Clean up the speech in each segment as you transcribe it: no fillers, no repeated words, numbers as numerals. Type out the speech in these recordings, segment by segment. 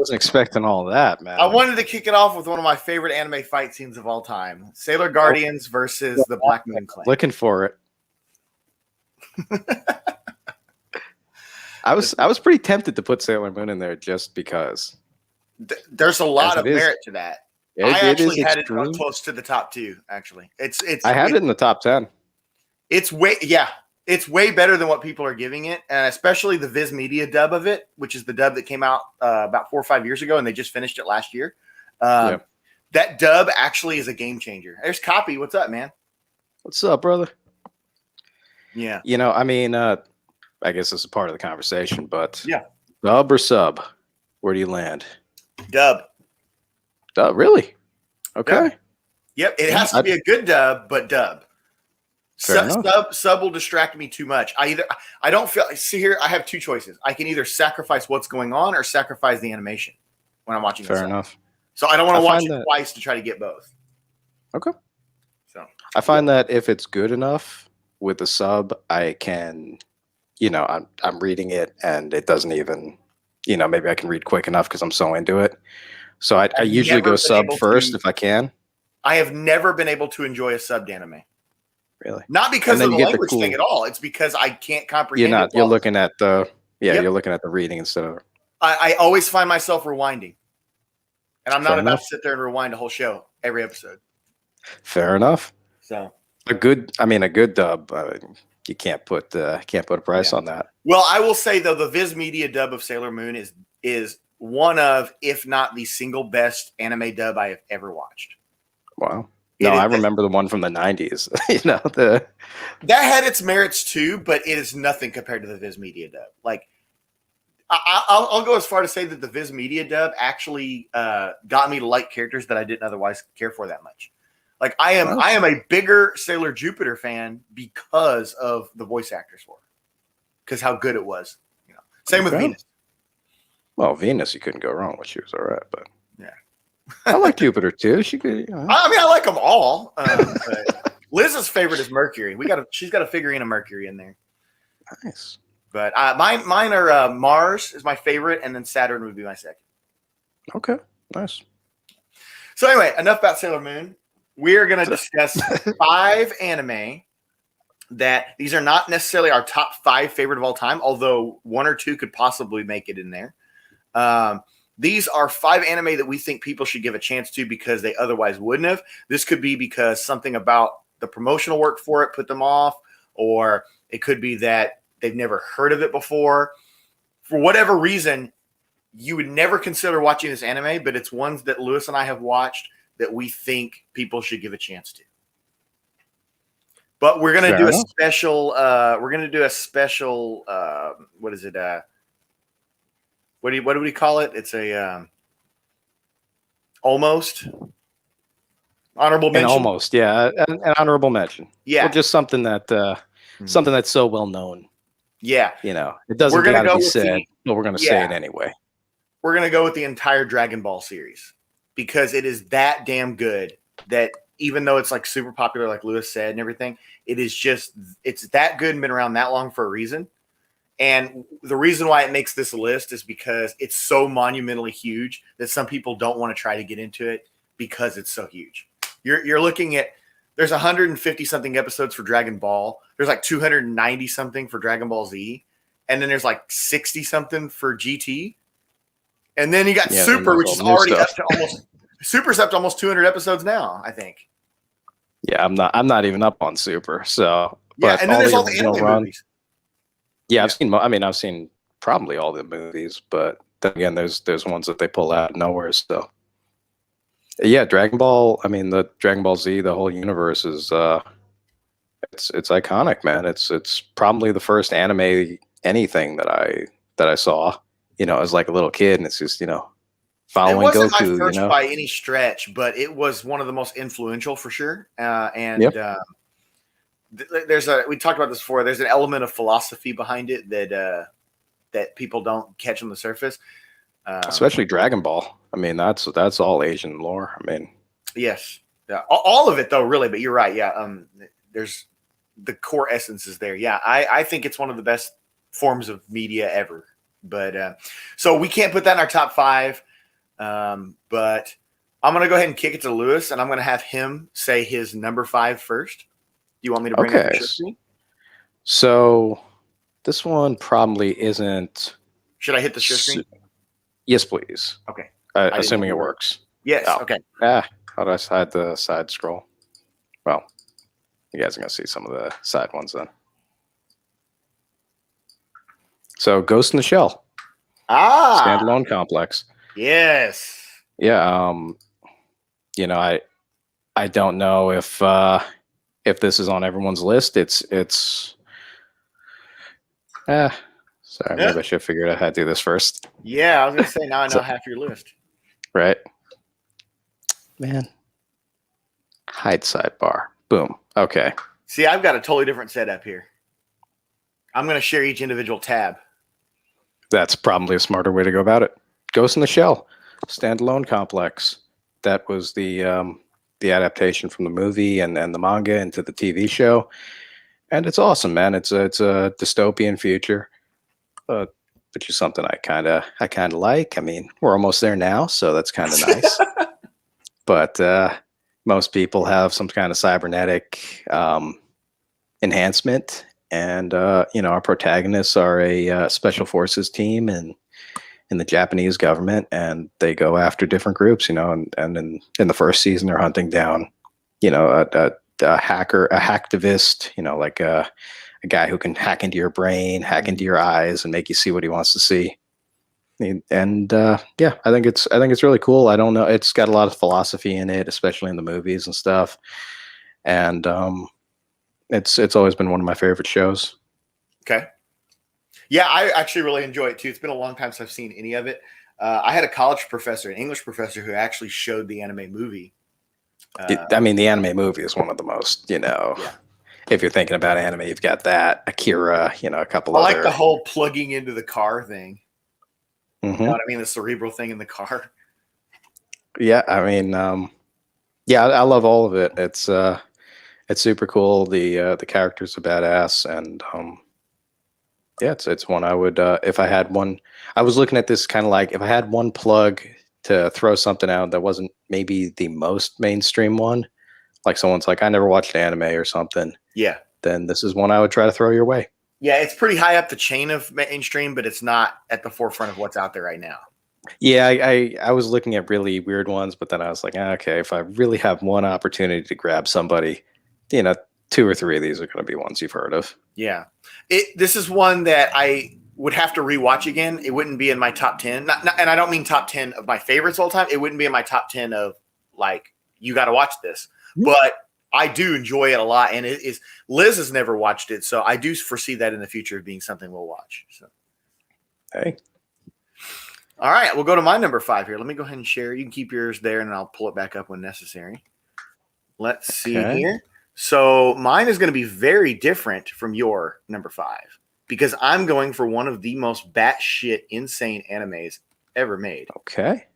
wasn't expecting all that, man. I wanted to kick it off with one of my favorite anime fight scenes of all time: Sailor Guardians versus the Black Moon Clan. Looking for it. I was pretty tempted to put Sailor Moon in there just because. There's a lot of merit to that. I actually had it close to the top 2. Actually, I had it in the top 10. It's way better than what people are giving it, and especially the Viz Media dub of it, which is the dub that came out about 4 or 5 years ago, and they just finished it last year. That dub actually is a game changer. There's Copy. What's up, man? What's up, brother? Yeah. I mean, I guess this is part of the conversation, but yeah, dub or sub? Where do you land? Dub. Dub, really? Okay. Dub. Yep, it has to be a good dub, but dub. Sub will distract me too much. I don't feel. See here, I have 2 choices. I can either sacrifice what's going on or sacrifice the animation when I'm watching. Fair enough. So I don't want to watch it twice to try to get both. Okay. So I find that if it's good enough with the sub, I can, I'm reading it and it doesn't even, maybe I can read quick enough because I'm so into it. So I usually go sub first if I can. I have never been able to enjoy a subbed anime. Really? Not because of the language thing at all. It's because I can't comprehend. You're looking at the you're looking at the reading instead of. I always find myself rewinding, and I'm not about to sit there and rewind a whole show every episode. Fair enough. So a good dub. You can't put a price on that. Well, I will say though, the Viz Media dub of Sailor Moon is one of, if not the single best anime dub I have ever watched. Wow. No, I remember the one from the 90s. That had its merits too, but it is nothing compared to the Viz Media dub. Like, I'll go as far to say that the Viz Media dub actually got me to like characters that I didn't otherwise care for that much. Like, I am a bigger Sailor Jupiter fan because of the voice actors for it, because how good it was. Same with Venus. Well, Venus, you couldn't go wrong with. She was all right, but. Yeah, I like Jupiter too. She could. I like them all. But Liz's favorite is Mercury. She's got a figurine of Mercury in there. Nice. But mine are Mars is my favorite, and then Saturn would be my second. Okay, nice. So anyway, enough about Sailor Moon. We are going to discuss 5 anime that these are not necessarily our top 5 favorite of all time, although 1 or 2 could possibly make it in there. These are 5 anime that we think people should give a chance to because they otherwise wouldn't have. This could be because something about the promotional work for it put them off, or it could be that they've never heard of it before. For whatever reason, you would never consider watching this anime, but it's ones that Lewis and I have watched that we think people should give a chance to. But we're going to do a special. What is it? What do we call it? It's a almost honorable mention. Almost, yeah, an honorable mention. Yeah, or just something that something that's so well known. Yeah, it doesn't got to be said, but we're going to say it anyway. We're going to go with the entire Dragon Ball series because it is that damn good that even though it's like super popular, like Lewis said and everything, it's that good and been around that long for a reason. And the reason why it makes this list is because it's so monumentally huge that some people don't want to try to get into it because it's so huge. You're looking at, there's 150 something episodes for Dragon Ball. There's like 290 something for Dragon Ball Z. And then there's like 60 something for GT. And then you got Super, which is already up to Super's up to almost 200 episodes now, I think. Yeah, I'm not even up on Super. So, yeah, and then there's all the anime movies. Yeah, I've seen probably all the movies, but then again, there's ones that they pull out of nowhere still. Yeah, Dragon Ball. I mean, the Dragon Ball Z, the whole universe is it's iconic, man. It's probably the first anime anything that I saw, as like a little kid, and it's just following Goku. It wasn't my first by any stretch, but it was one of the most influential for sure. We talked about this before. There's an element of philosophy behind it that people don't catch on the surface. Especially Dragon Ball. I mean, that's all Asian lore. I mean, yes, yeah, all of it though, really. But you're right. Yeah, there's the core essence is there. Yeah, I think it's one of the best forms of media ever. But so we can't put that in our top 5. But I'm going to go ahead and kick it to Lewis, and I'm going to have him say his number 5 first. Do you want me to bring up the share screen? So this one probably isn't. Should I hit the share screen? Yes, please. Okay. Assuming it works. Yes. Oh. Okay. How do I hide the side scroll? Well, you guys are going to see some of the side ones then. So Ghost in the Shell. Standalone complex. Yes. Yeah. You know, I don't know if this is on everyone's list. Sorry, maybe I should have figured out how to do this first. Yeah, I was gonna say now I know half your list. Right. Man. Hide sidebar. Boom. Okay. See, I've got a totally different setup here. I'm gonna share each individual tab. That's probably a smarter way to go about it. Ghost in the Shell, standalone complex. That was the adaptation from the movie and the manga into the TV show, and it's awesome, man. It's a dystopian future, which is something I kind of like. I mean, we're almost there now, so that's kind of nice. But most people have some kind of cybernetic enhancement. And, our protagonists are a special forces team in the Japanese government, and they go after different groups, and in the first season, they're hunting down, a hacktivist, like a guy who can hack into your brain, hack into your eyes, and make you see what he wants to see. And I think it's really cool. I don't know. It's got a lot of philosophy in it, especially in the movies and stuff. And, It's always been one of my favorite shows. Okay. Yeah, I actually really enjoy it too. It's been a long time since I've seen any of it. I had a college professor, an English professor, who actually showed the anime movie. The anime movie is one of the most, if you're thinking about anime, you've got that, Akira, a couple other. I like the whole plugging into the car thing. Mm-hmm. You know what I mean? The cerebral thing in the car. Yeah, I mean, I love all of it. It's super cool. The characters are badass, and it's one I would if I had one. I was looking at this kind of like if I had one plug to throw something out that wasn't maybe the most mainstream one, like someone's like I never watched anime or something. Yeah. Then this is one I would try to throw your way. Yeah, it's pretty high up the chain of mainstream, but it's not at the forefront of what's out there right now. Yeah, I was looking at really weird ones, but then I was like, okay, if I really have one opportunity to grab somebody, 2 or 3 of these are going to be ones you've heard of. Yeah. This is one that I would have to rewatch again. It wouldn't be in my top 10. And I don't mean top 10 of my favorites all the time. It wouldn't be in my top 10 of like, you got to watch this. But I do enjoy it a lot. And it is, Liz has never watched it. So I do foresee that in the future of being something we'll watch. So, hey. All right. We'll go to my number 5 here. Let me go ahead and share. You can keep yours there and I'll pull it back up when necessary. Let's see here. So mine is going to be very different from your number 5 because I'm going for one of the most batshit insane animes ever made. Okay.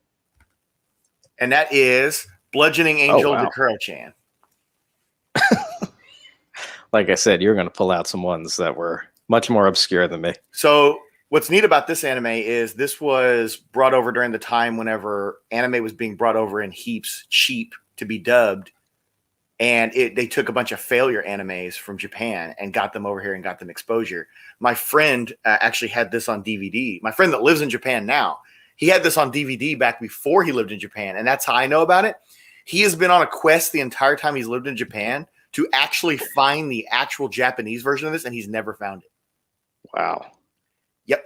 And that is Bludgeoning Angel Dakuro-chan. Like I said, you're going to pull out some ones that were much more obscure than me. So what's neat about this anime is this was brought over during the time whenever anime was being brought over in heaps, cheap to be dubbed. And they took a bunch of failure animes from Japan and got them over here and got them exposure. My friend actually had this on DVD. My friend that lives in Japan now, he had this on DVD back before he lived in Japan. And that's how I know about it. He has been on a quest the entire time he's lived in Japan to actually find the actual Japanese version of this, and he's never found it. Wow. Yep.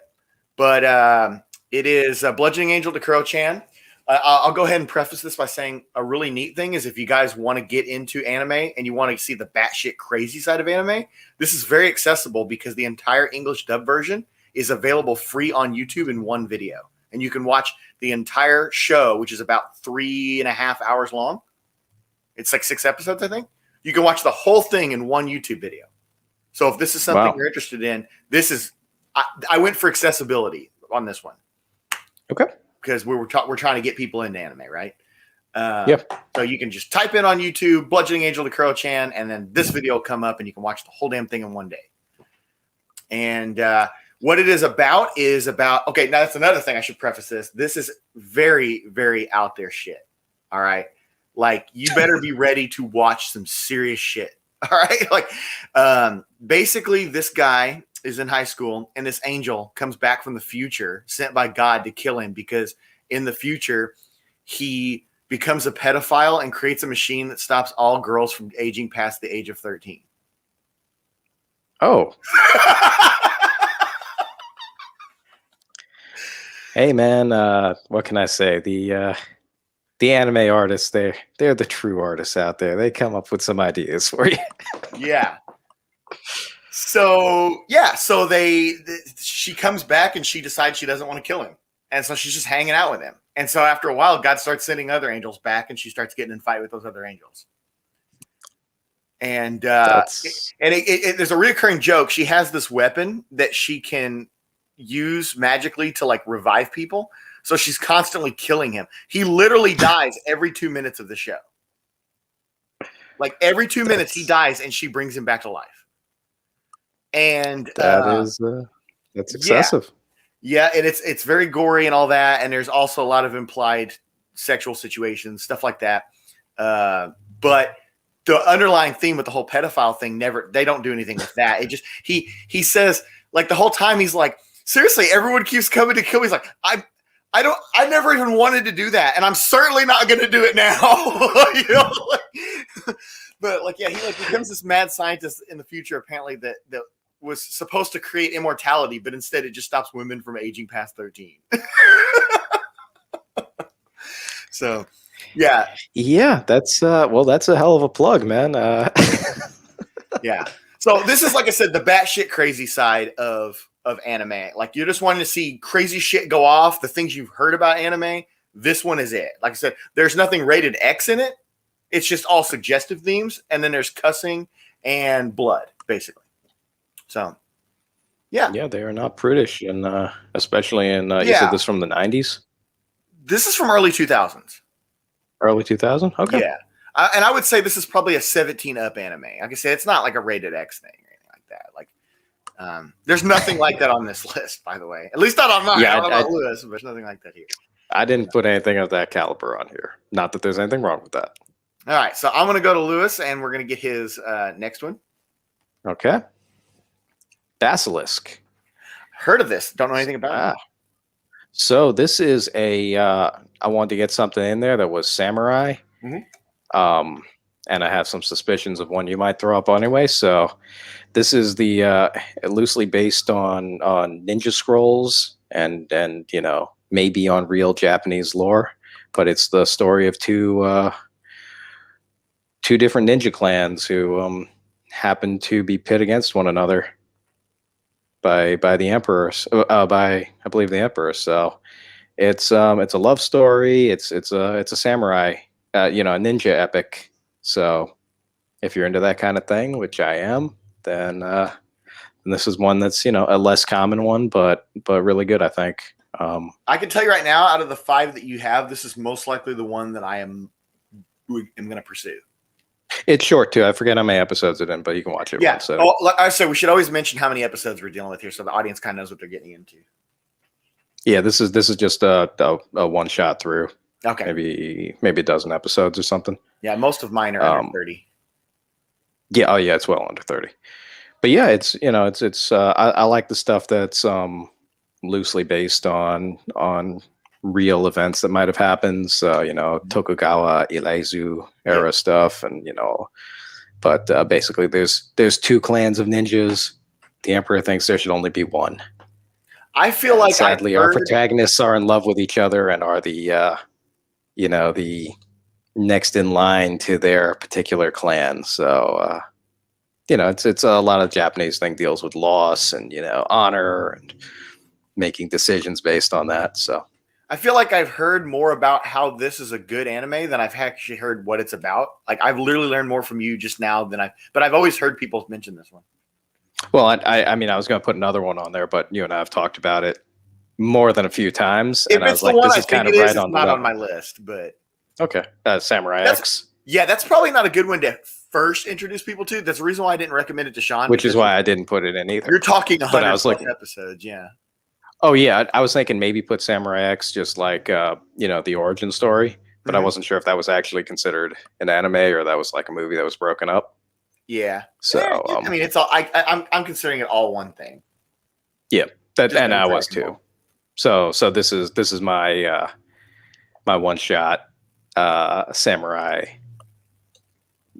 But it is Bludgeoning Angel Dakuro-chan. I'll go ahead and preface this by saying a really neat thing is if you guys want to get into anime and you want to see the batshit crazy side of anime, this is very accessible because the entire English dub version is available free on YouTube in one video. And you can watch the entire show, which is about 3.5 hours long. It's like 6 episodes, I think. You can watch the whole thing in one YouTube video. So if this is something you're interested in, this is I went for accessibility on this one. Okay. Because we're trying to get people into anime, right? Yep. So you can just type in on YouTube, Bludgeoning Angel Dakuro-chan, and then this video will come up and you can watch the whole damn thing in one day. And What it is about okay, now that's another thing I should preface this. This is very, very out there shit. All right. Like, you better be ready to watch some serious shit. All right. Like, basically, this guy is in high school, and this angel comes back from the future, sent by God to kill him, because in the future, he becomes a pedophile and creates a machine that stops all girls from aging past the age of 13. Oh. Hey man, what can I say? The anime artists, they're the true artists out there. They come up with some ideas for you. Yeah. So she comes back and she decides she doesn't want to kill him. And so she's just hanging out with him. And so after a while, God starts sending other angels back, and she starts getting in a fight with those other angels. And there's a reoccurring joke. She has this weapon that she can use magically to like revive people. So she's constantly killing him. He literally dies every 2 minutes of the show. Like every 2 minutes he dies, and she brings him back to life. And that's excessive. Yeah, and it's very gory and all that. And there's also a lot of implied sexual situations, stuff like that. But the underlying theme with the whole pedophile thing, they don't do anything with that. It just he says, like, the whole time he's like, seriously, everyone keeps coming to kill me. He's like, I never even wanted to do that, and I'm certainly not going to do it now. But like, yeah, he like becomes this mad scientist in the future, apparently that was supposed to create immortality, but instead it just stops women from aging past 13. So, yeah, that's that's a hell of a plug, man. Yeah. So this is, like I said, the batshit crazy side of anime. Like, you're just wanting to see crazy shit go off, the things you've heard about anime. This one is it. Like I said, there's nothing rated X in it. It's just all suggestive themes, and then there's cussing and blood, basically. So, yeah. Yeah, they are not prudish, and especially in, you said this from the 90s? This is from early 2000s. Early 2000? Okay. Yeah. And I would say this is probably a 17-up anime. Like I said, it's not like a rated X thing or anything like that. Like, there's nothing like that on this list, by the way. At least not on mine. Yeah, I don't know about Lewis, but there's nothing like that here. I didn't put anything of that caliber on here. Not that there's anything wrong with that. All right, so I'm going to go to Lewis, and we're going to get his next one. Okay. Basilisk. Heard of this. Don't know anything about it. So this is I wanted to get something in there that was samurai. Mm-hmm. And I have some suspicions of one you might throw up anyway. So this is the loosely based on ninja scrolls and maybe on real Japanese lore, but it's the story of two different ninja clans who happen to be pit against one another by the emperor, by I believe the emperor. So it's a love story. It's a samurai, a ninja epic. So if you're into that kind of thing, which I am, then this is one that's a less common one, but really good, I think. I can tell you right now, out of the 5 that you have, this is most likely the one that I am going to pursue. It's short too. I forget how many episodes it's in, but you can watch it. Yeah. Once, so. Oh, like I said, we should always mention how many episodes we're dealing with here, so the audience kind of knows what they're getting into. Yeah, this is just a one shot through. Okay. Maybe a dozen episodes or something. Yeah, most of mine are under 30. Yeah. Oh yeah, it's well under 30. But yeah, it's I like the stuff that's loosely based on real events that might have happened. So, Tokugawa Ieyasu era stuff, and but basically there's 2 clans of ninjas. The emperor thinks there should only be one. I feel like sadly our protagonists are in love with each other and are the the next in line to their particular clan. So it's a lot of Japanese thing deals with loss and honor and making decisions based on that. So I feel like I've heard more about how this is a good anime than I've actually heard what it's about. Like, I've literally learned more from you just now but I've always heard people mention this one. Well, I mean, I was going to put another one on there, but you and I have talked about it more than a few times. If and I was like, this is kind of right on not on my list, but okay. Samurai X. Yeah, that's probably not a good one to first introduced people to. That's the reason why I didn't recommend it to Sean. Which is why I didn't put it in either. You're talking 100 but I was plus looking, episodes, yeah. Oh yeah, I was thinking maybe put Samurai X just like the origin story, but I wasn't sure if that was actually considered an anime or that was like a movie that was broken up. Yeah. So I mean, it's all. I'm considering it all one thing. Yeah, that Just and no I was Dragon too. Ball. So this is my my one shot samurai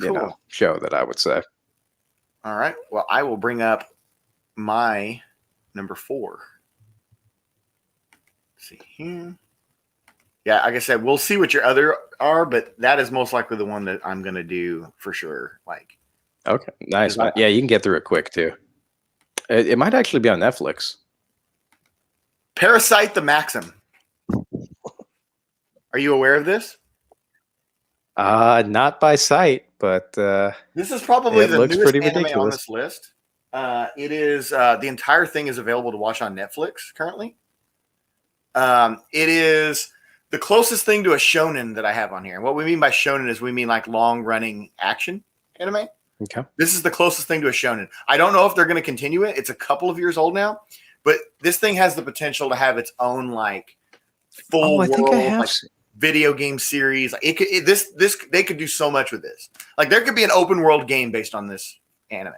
Cool. show that I would say. All right. Well, I will bring up my number 4. Let's see here. Yeah, like I said, we'll see what your other are, but that is most likely the one that I'm gonna do for sure. Like, okay, nice, man. Yeah, you can get through it quick too. It might actually be on Netflix. Parasite the Maxim. Are you aware of this? Not by sight, but this is probably the looks newest pretty anime ridiculous on this list. It is the entire thing is available to watch on Netflix currently. It is the closest thing to a shonen that I have on here. And what we mean by shonen is we mean like long running action anime. Okay. This is the closest thing to a shonen. I don't know if they're going to continue it. It's a couple of years old now, but this thing has the potential to have its own like full world like, video game series. It could they could do so much with this. Like there could be an open world game based on this anime.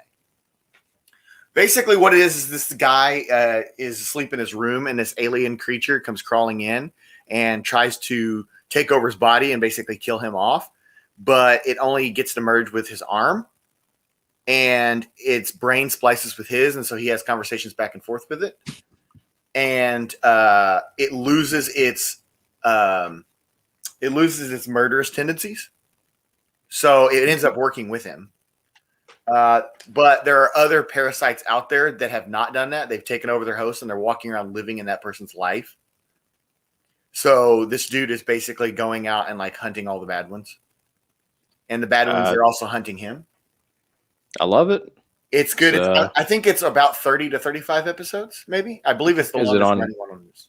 Basically, what it is this guy is asleep in his room, and this alien creature comes crawling in and tries to take over his body and basically kill him off. But it only gets to merge with his arm, and its brain splices with his, and so he has conversations back and forth with it. And it loses its murderous tendencies, so it ends up working with him. But there are other parasites out there that have not done that. They've taken over their host and they're walking around living in that person's life. So this dude is basically going out and like hunting all the bad ones. And the bad ones are also hunting him. I love it. It's good. I think it's about 30 to 35 episodes, maybe. I believe it's the longest running one on this.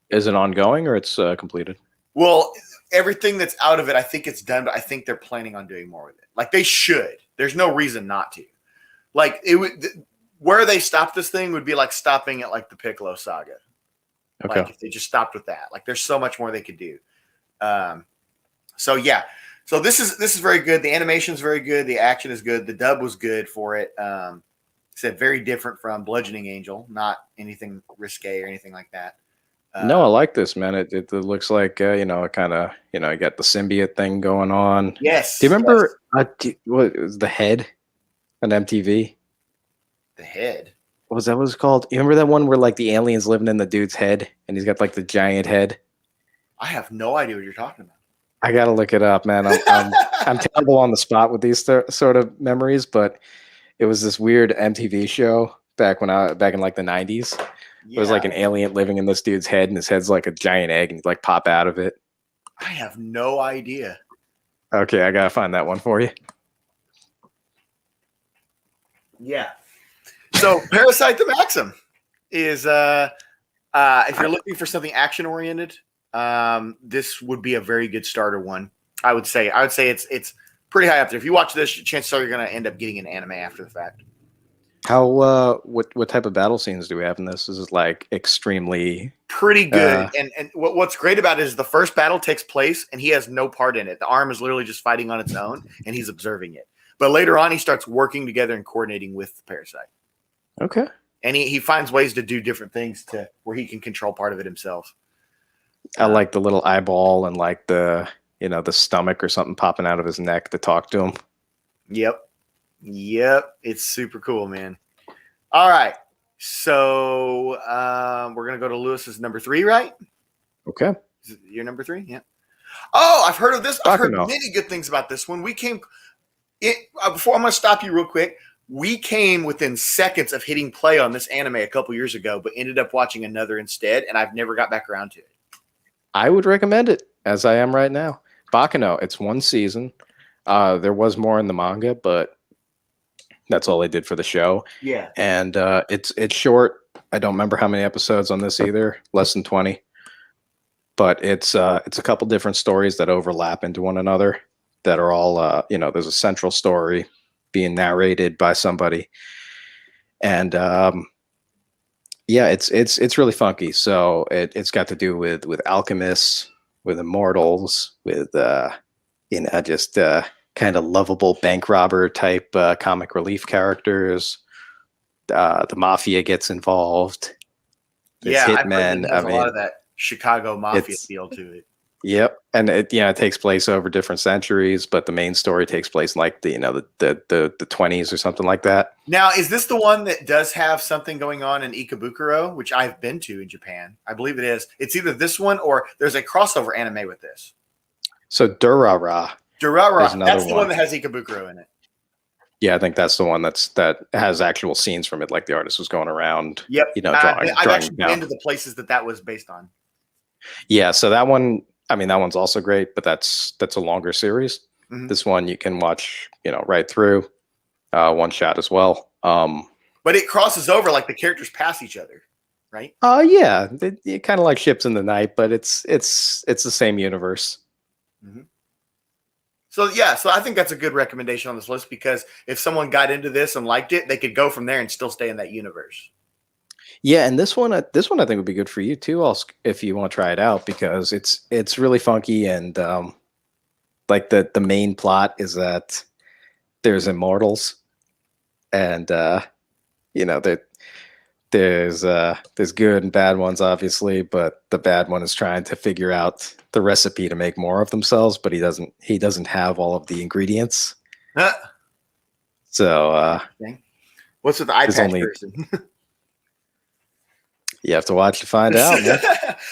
Is it ongoing or it's completed? Well, everything that's out of it, I think it's done, but I think they're planning on doing more with it. Like they should. There's no reason not to. Like it would, where they stop this thing would be like stopping at like the Piccolo saga. Okay. Like if they just stopped with that, like there's so much more they could do. So yeah, so this is very good. The animation is very good. The action is good. The dub was good for it. Said very different from Bludgeoning Angel, not anything risque or anything like that. No, I like this, man. It looks like kind of you got the symbiote thing going on. Yes. Do you remember what was the Head on MTV? The Head. What was that? What was it called? You remember that one where like the alien's living in the dude's head and he's got like the giant head? I have no idea what you're talking about. I gotta look it up, man. I'm terrible on the spot with these sort of memories, but it was this weird MTV show back in like the 90s. Yeah. It was like an alien living in this dude's head, and his head's like a giant egg, and he'd like pop out of it. I have no idea. Okay, I gotta find that one for you. Yeah. So Parasite the Maxim is if you're looking for something action oriented, this would be a very good starter one. I would say it's pretty high up there. If you watch this, chances are you're gonna end up getting an anime after the fact. How what type of battle scenes do we have in this? Is it like extremely pretty good? And what's great about it is the first battle takes place and he has no part in it. The arm is literally just fighting on its own and he's observing it. But later on, he starts working together and coordinating with the parasite. Okay. And he finds ways to do different things to where he can control part of it himself. I like the little eyeball and like the the stomach or something popping out of his neck to talk to him. Yep. It's super cool, man. All right. So we're going to go to Lewis's number 3, right? Okay. Is it your number 3? Yeah. Oh, I've heard of this. I've heard many good things about this one. Before I'm going to stop you real quick. We came within seconds of hitting play on this anime a couple years ago, but ended up watching another instead, and I've never got back around to it. I would recommend it, as I am right now. Baccano, it's 1 season. There was more in the manga, but that's all they did for the show. Yeah. And it's short. I don't remember how many episodes on this either. Less than 20. But it's a couple different stories that overlap into one another that are all there's a central story being narrated by somebody, and it's really funky. So it's got to do with alchemists, with immortals, with just kind of lovable bank robber type comic relief characters. The mafia gets involved. There's hitmen. It has a lot of that Chicago mafia feel to it. Yep, and it takes place over different centuries, but the main story takes place in like the 20s or something like that. Now, is this the one that does have something going on in Ikebukuro, which I've been to in Japan? I believe it is. It's either this one or there's a crossover anime with this. So Durara, that's the one that has Ikebukuro in it. Yeah, I think that's the one that has actual scenes from it, like the artist was going around. Yep, drawing. I've actually been to the places that was based on. Yeah, so that one. I mean, that one's also great, but that's a longer series. Mm-hmm. This one you can watch, right through, one shot as well. But it crosses over, like the characters pass each other, right? Yeah, it kind of like ships in the night, but it's the same universe. Mm-hmm. So I think that's a good recommendation on this list, because if someone got into this and liked it, they could go from there and still stay in that universe. Yeah, and this one I think would be good for you too, if you want to try it out, because it's really funky, and like the main plot is that there's immortals, and there's good and bad ones, obviously, but the bad one is trying to figure out the recipe to make more of themselves, but he doesn't have all of the ingredients. So what's with the eye patch person? You have to watch to find out.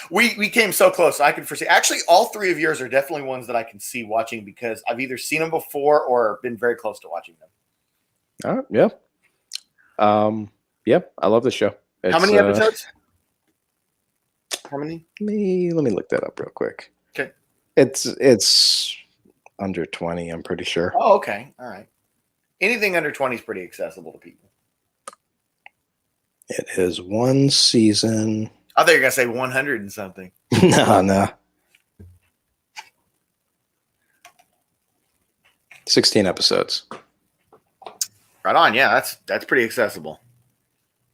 We came so close. I could foresee. Actually, all three of yours are definitely ones that I can see watching, because I've either seen them before or been very close to watching them. All right. Yeah. I love this show. How many episodes? How many? Let me look that up real quick. Okay. It's under 20, I'm pretty sure. Oh, okay. All right. Anything under 20 is pretty accessible to people. It is one season. I thought you were going to say 100 and something. No. 16 episodes. Right on. Yeah, that's pretty accessible.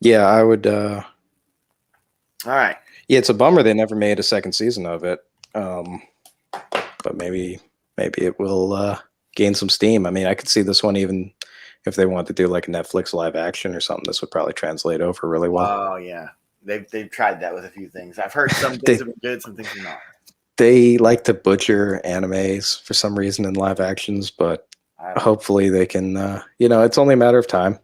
Yeah, I would. All right. Yeah, it's a bummer they never made a second season of it. But maybe it will gain some steam. I mean, I could see this one, even if they want to do like a Netflix live action or something, this would probably translate over really well. Oh yeah, they've tried that with a few things. I've heard some things have been good, some things are not. They like to butcher animes for some reason in live actions, but hopefully they can. It's only a matter of time.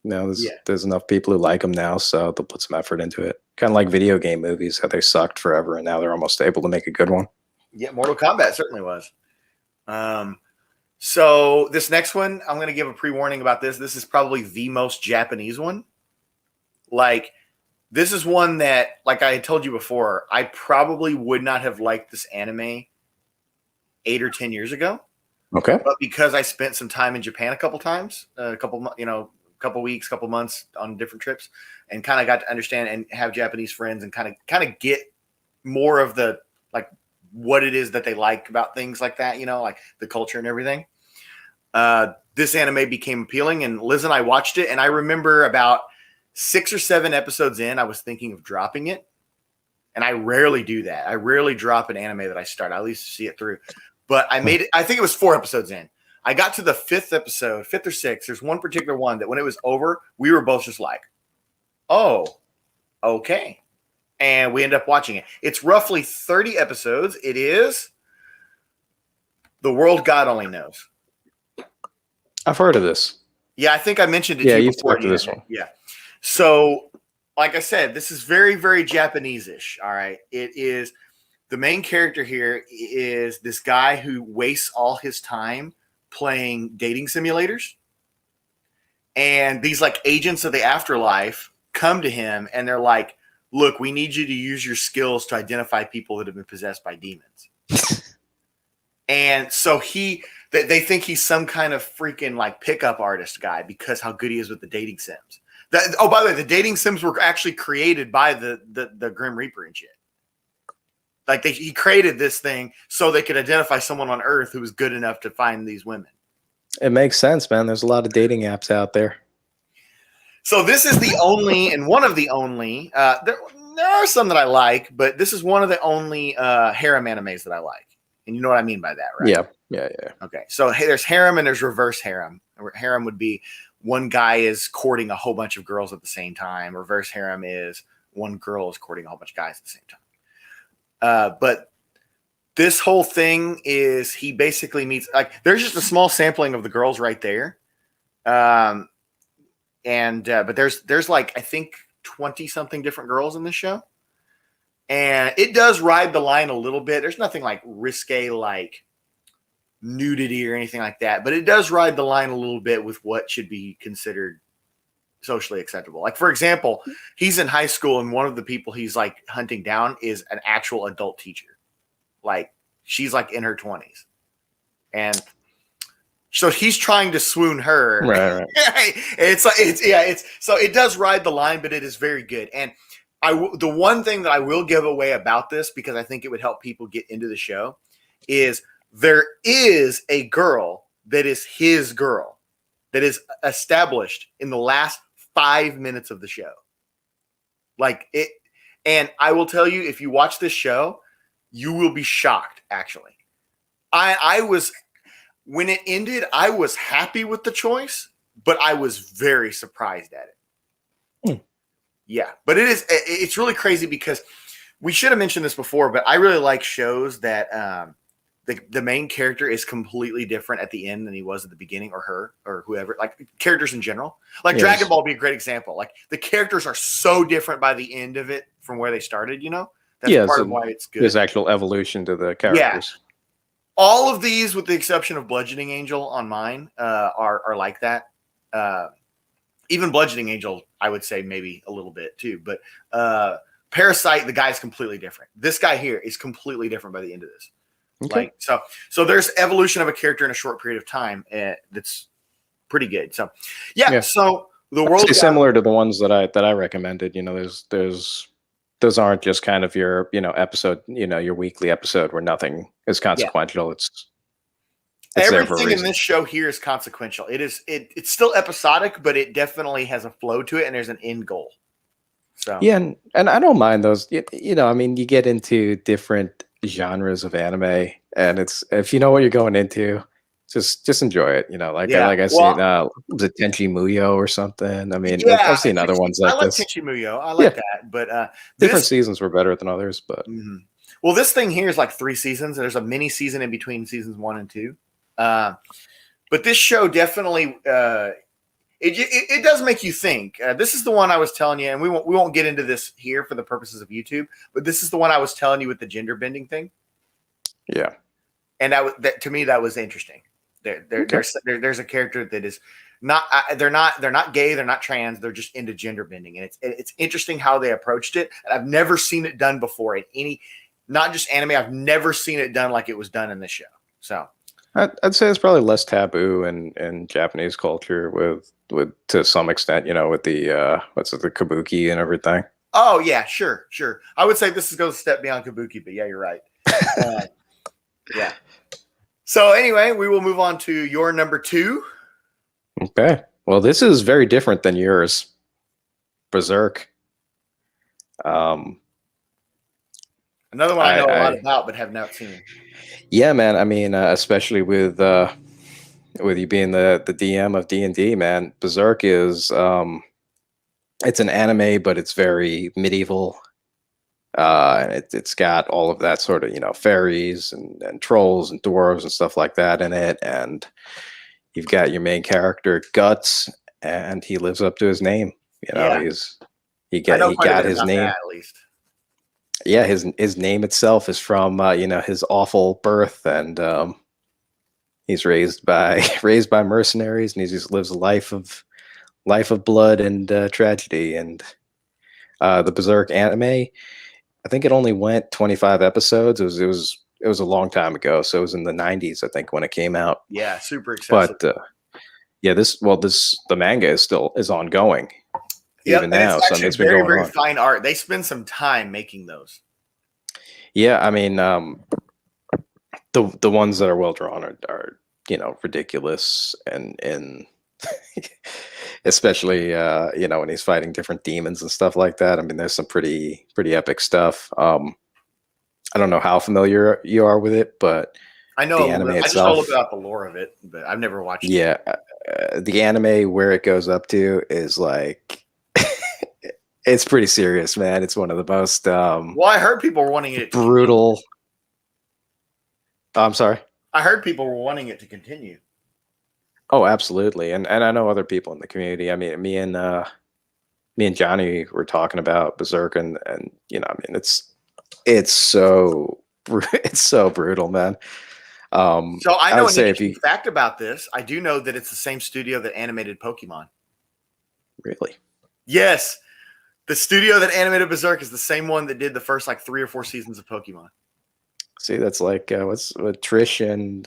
There's enough people who like them now, so they'll put some effort into it. Kind of like video game movies, how they sucked forever, and now they're almost able to make a good one. Yeah, Mortal Kombat certainly was. So this next one, I'm going to give a pre-warning about this. This is probably the most Japanese one. Like, this is one that, like I had told you before, I probably would not have liked this anime 8 or 10 years ago. Okay. But because I spent some time in Japan a couple times, couple weeks, couple months on different trips, and kind of got to understand and have Japanese friends and kind of get more of the, like, what it is that they like about things like that, like the culture and everything. This anime became appealing, and Liz and I watched it, and I remember about 6 or 7 episodes in, I was thinking of dropping it. And I rarely do that. I rarely drop an anime that I start. I at least see it through. But I made it, I think it was 4 episodes in. I got to the 5th episode, 5th or 6th. There's one particular one that when it was over, we were both just like, oh, okay. And we end up watching it. It's roughly 30 episodes. It is The World God Only Knows. I've heard of this. Yeah, I think I mentioned it. Yeah, you've talked to this one. Yeah. So, like I said, this is very, very Japanese-ish. All right. It is, the main character here is this guy who wastes all his time playing dating simulators. And these like agents of the afterlife come to him and they're like, look, we need you to use your skills to identify people that have been possessed by demons. And so they think he's some kind of freaking like pickup artist guy because how good he is with the dating sims. By the way, the dating sims were actually created by the Grim Reaper and shit. Like he created this thing so they could identify someone on Earth who was good enough to find these women. It makes sense, man. There's a lot of dating apps out there. So this is the only and one of the only. There are some that I like, but this is one of the only harem animes that I like. And you know what I mean by that, right? Yeah. Okay. So hey, there's harem and there's reverse harem. Harem would be one guy is courting a whole bunch of girls at the same time. Reverse harem is one girl is courting a whole bunch of guys at the same time. But this whole thing is he basically meets like there's just a small sampling of the girls right there. But there's like I think 20 something different girls in this show. And it does ride the line a little bit. There's nothing like risque like nudity or anything like that, but it does ride the line a little bit with what should be considered socially acceptable. Like for example, he's in high school and one of the people he's like hunting down is an actual adult teacher. Like she's like in her 20s. And so he's trying to swoon her. Right. So it does ride the line, but it is very good. And the one thing that I will give away about this, because I think it would help people get into the show, is there is a girl that is his girl that is established in the last 5 minutes of the show. Like it, and I will tell you, if you watch this show, you will be shocked. Actually, I was when it ended, I was happy with the choice, but I was very surprised at it. Yeah, but it's really crazy because we should have mentioned this before, but I really like shows that the main character is completely different at the end than he was at the beginning, or her, or whoever, like characters in general. Like Dragon Ball would be a great example. Like the characters are so different by the end of it from where they started, you know? That's part of why it's good. There's actual evolution to the characters. Yeah. All of these, with the exception of Bludgeoning Angel on mine, are like that. Even Bludgeoning Angel, I would say maybe a little bit too. But Parasite, the guy's completely different. This guy here is completely different by the end of this. Okay. Like so there's evolution of a character in a short period of time that's pretty good. So yeah. So the world is similar to the ones that I recommended. You know, there's those aren't just kind of your episode, your weekly episode where nothing is consequential. It's everything in this show here is consequential. It's still episodic, but it definitely has a flow to it, and there's an end goal. So yeah, and I don't mind those. I mean, you get into different genres of anime, and it's if you know what you're going into, just enjoy it. I seen was it Tenchi Muyo or something? I mean, I've seen other ones like this. I like Tenchi Muyo. I like that, but different seasons were better than others. But well, this thing here is like 3 seasons, and there's a mini season in between seasons 1 and 2. But this show definitely it does make you think. This is the one I was telling you, and we won't get into this here for the purposes of YouTube, but this is the one I was telling you with the gender bending thing. Yeah, and that to me that was interesting. There's a character that is not they're not gay, they're not trans, they're just into gender bending, and it's interesting how they approached it. And I've never seen it done before in any, not just anime. I've never seen it done like it was done in this show. So I'd say it's probably less taboo in Japanese culture with to some extent, with the the kabuki and everything. Oh yeah, sure. I would say this goes a step beyond kabuki, but yeah, you're right. Yeah. So anyway, we will move on to your number 2. Okay. Well, this is very different than yours. Berserk. Another one I know a lot about, but have not seen. Yeah, man. I mean, especially with you being the DM of D&D, man. Berserk is it's an anime, but it's very medieval. And it's got all of that sort of fairies and trolls and dwarves and stuff like that in it. And you've got your main character Guts, and he lives up to his name. He got his name. At least. Yeah, his name itself is from his awful birth, and he's raised by mercenaries, and he just lives a life of blood and tragedy. And the Berserk anime, I think it only went 25 episodes. It was a long time ago, so it was in the 90s, I think, when it came out. Yeah, super excessive. But the manga is ongoing. Yep, even now. It's actually very fine art. They spend some time making those. Yeah, I mean, the ones that are well drawn are ridiculous and especially when he's fighting different demons and stuff like that. I mean, there's some pretty epic stuff. I don't know how familiar you are with it, but I know a the little anime bit. I just know a itself, little bit about the lore of it, but I've never watched it. yeah, the anime where it goes up to is like it's pretty serious, man. It's one of the most Well, I heard people were wanting it to brutal. I'm sorry. I heard people were wanting it to continue. Oh, absolutely, and I know other people in the community. I mean, me and Johnny were talking about Berserk, and I mean, it's so it's so brutal, man. So I I know would an say if interesting you fact about this. I do know that it's the same studio that animated Pokemon. really, Yes, the studio that animated Berserk is the same one that did the first like 3 or 4 seasons of Pokemon. see, that's like what Trish and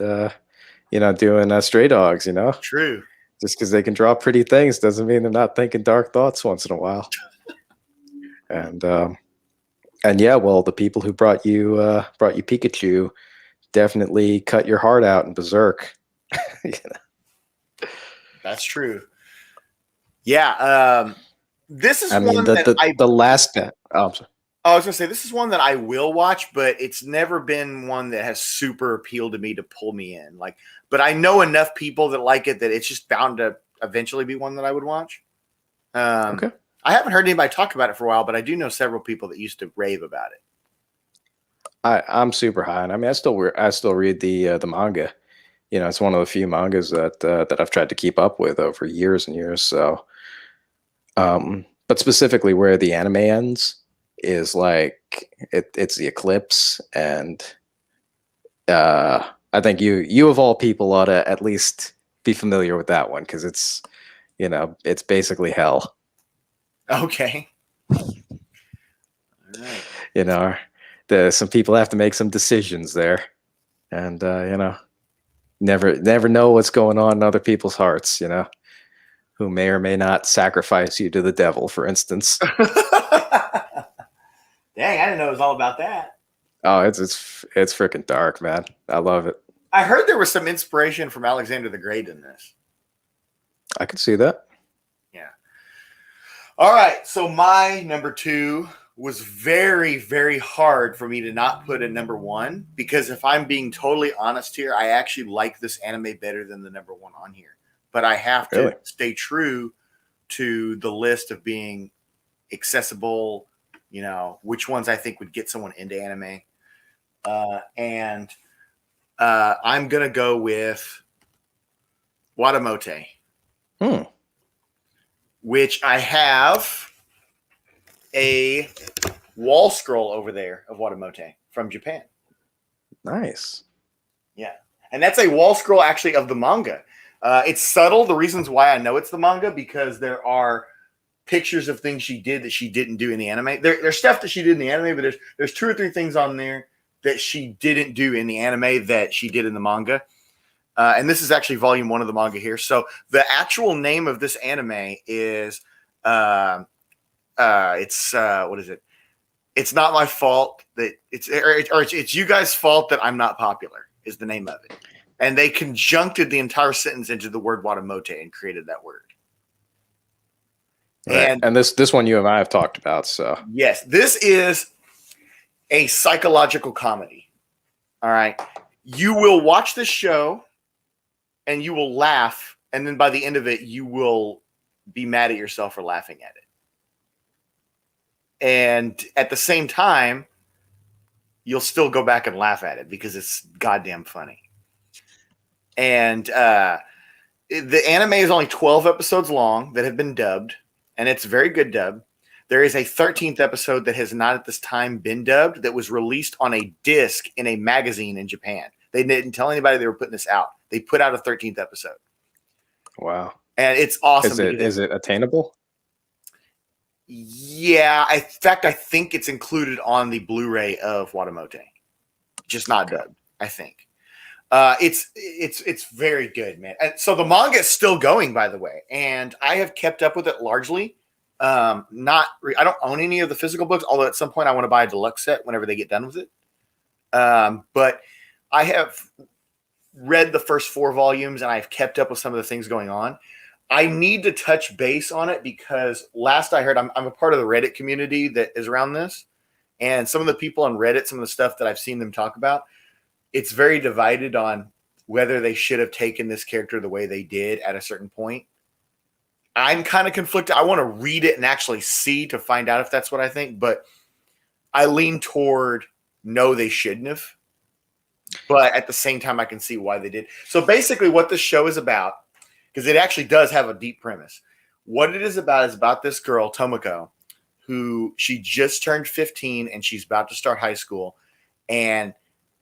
doing Stray Dogs. True. Just because they can draw pretty things doesn't mean they're not thinking dark thoughts once in a while. And yeah, well, the people who brought you Pikachu definitely cut your heart out in Berserk. That's true. Yeah. This is I mean, one that the last. I'm sorry. I was gonna say this is one that I will watch, but it's never been one that has super appealed to me to pull me in. But I know enough people that like it that it's just bound to eventually be one that I would watch. Okay. I haven't heard anybody talk about it for a while, but I do know several people that used to rave about it. I'm super high, and I mean, I still read the manga. It's one of the few mangas that I've tried to keep up with over years and years. So, but specifically where the anime ends is like it's the eclipse, and I think you of all people ought to at least be familiar with that one because it's it's basically hell. Okay. All right. Some people have to make some decisions there, and never know what's going on in other people's hearts. Who may or may not sacrifice you to the devil, for instance. Dang, I didn't know it was all about that. Oh, it's freaking dark, man. I love it. I heard there was some inspiration from Alexander the Great in this. I could see that. Yeah. All right. So my number 2 was very, very hard for me to not put in number 1 because if I'm being totally honest here, I actually like this anime better than the number 1 on here. But I have to stay true to the list of being accessible, which ones I think would get someone into anime. And I'm going to go with Watamote, which I have a wall scroll over there of Watamote from Japan. Nice. Yeah. And that's a wall scroll actually of the manga. It's subtle. The reasons why I know it's the manga because there are pictures of things she did that she didn't do in the anime. There's stuff that she did in the anime, but there's 2 or 3 things on there that she didn't do in the anime that she did in the manga. And this is actually volume 1 of the manga here. So the actual name of this anime is what is it? It's not my fault that it's you guys' fault that I'm not popular is the name of it. And they conjuncted the entire sentence into the word Watamote and created that word. Right. And this one you and I have talked about. So yes, this is a psychological comedy. All right. You will watch this show and you will laugh. And then by the end of it, you will be mad at yourself for laughing at it. And at the same time, you'll still go back and laugh at it because it's goddamn funny. And the anime is only 12 episodes long that have been dubbed, and it's a very good dub. There is a 13th episode that has not at this time been dubbed that was released on a disc in a magazine in Japan. They didn't tell anybody they were putting this out. They put out a 13th episode. Wow. And it's awesome. Is it attainable? Yeah. In fact, I think it's included on the Blu-ray of Watamote. Just not dubbed, I think. It's very good, man. And so the manga is still going, by the way, and I have kept up with it largely. I don't own any of the physical books, although at some point I want to buy a deluxe set whenever they get done with it. But I have read the first 4 volumes and I've kept up with some of the things going on. I need to touch base on it because last I heard, I'm a part of the Reddit community that is around this. And some of the people on Reddit, some of the stuff that I've seen them talk about, it's very divided on whether they should have taken this character the way they did at a certain point. I'm kind of conflicted. I want to read it and actually see to find out if that's what I think. But I lean toward no, they shouldn't have. But at the same time, I can see why they did. So basically what this show is about, because it actually does have a deep premise. What it is about this girl, Tomoko, who she just turned 15 and she's about to start high school. And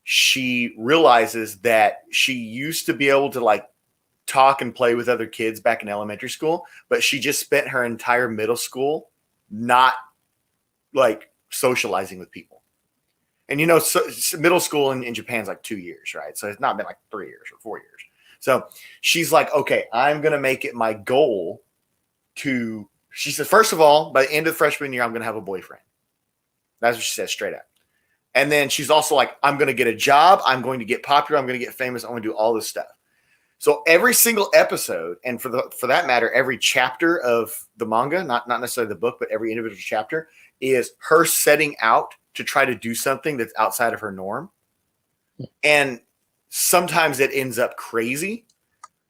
she realizes that she used to be able to like talk and play with other kids back in elementary school, but she just spent her entire middle school not like socializing with people. And you know, so middle school in Japan is like 2 years, right? So it's not been like 3 years or 4 years. So she's like, okay, I'm going to make it my goal to, she said, first of all, by the end of the freshman year, I'm going to have a boyfriend. That's what she said straight up. And then she's also like, I'm going to get a job. I'm going to get popular. I'm going to get famous. I'm going to do all this stuff. So every single episode, and for that matter, every chapter of the manga, not necessarily the book, but every individual chapter is her setting out to try to do something that's outside of her norm. And sometimes it ends up crazy.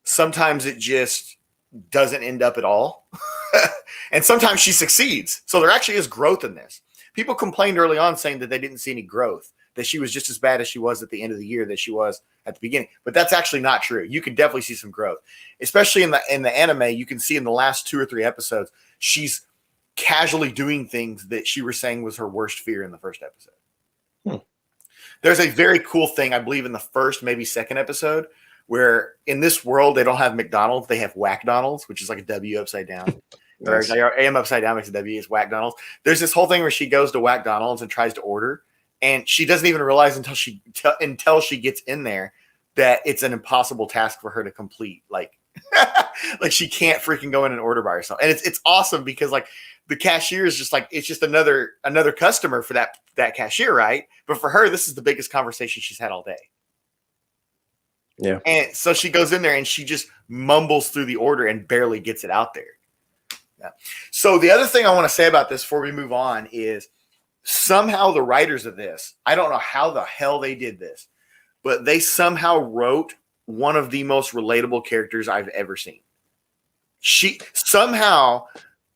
Sometimes it just doesn't end up at all. And sometimes she succeeds. So there actually is growth in this. People complained early on saying that they didn't see any growth, that she was just as bad as she was at the end of the year that she was at the beginning. But that's actually not true. You can definitely see some growth, especially in the anime. You can see in the last 2 or 3 episodes, she's casually doing things that she was saying was her worst fear in the first episode. There's a very cool thing, I believe, in the first, maybe second episode, where in this world, they don't have McDonald's. They have Whackdonald's, which is like a W upside down. Nice. Or AM upside down makes a W, is Whackdonald's. There's this whole thing where she goes to Whackdonald's and tries to order, and she doesn't even realize until she gets in there that it's an impossible task for her to complete. Like, like she can't freaking go in and order by herself. And it's awesome because like the cashier is just like, it's just another customer for that cashier, right? But for her, this is the biggest conversation she's had all day. Yeah. And so she goes in there and she just mumbles through the order and barely gets it out there. Yeah. So the other thing I want to say about this before we move on is somehow the writers of this, I don't know how the hell they did this, but they somehow wrote one of the most relatable characters I've ever seen. Somehow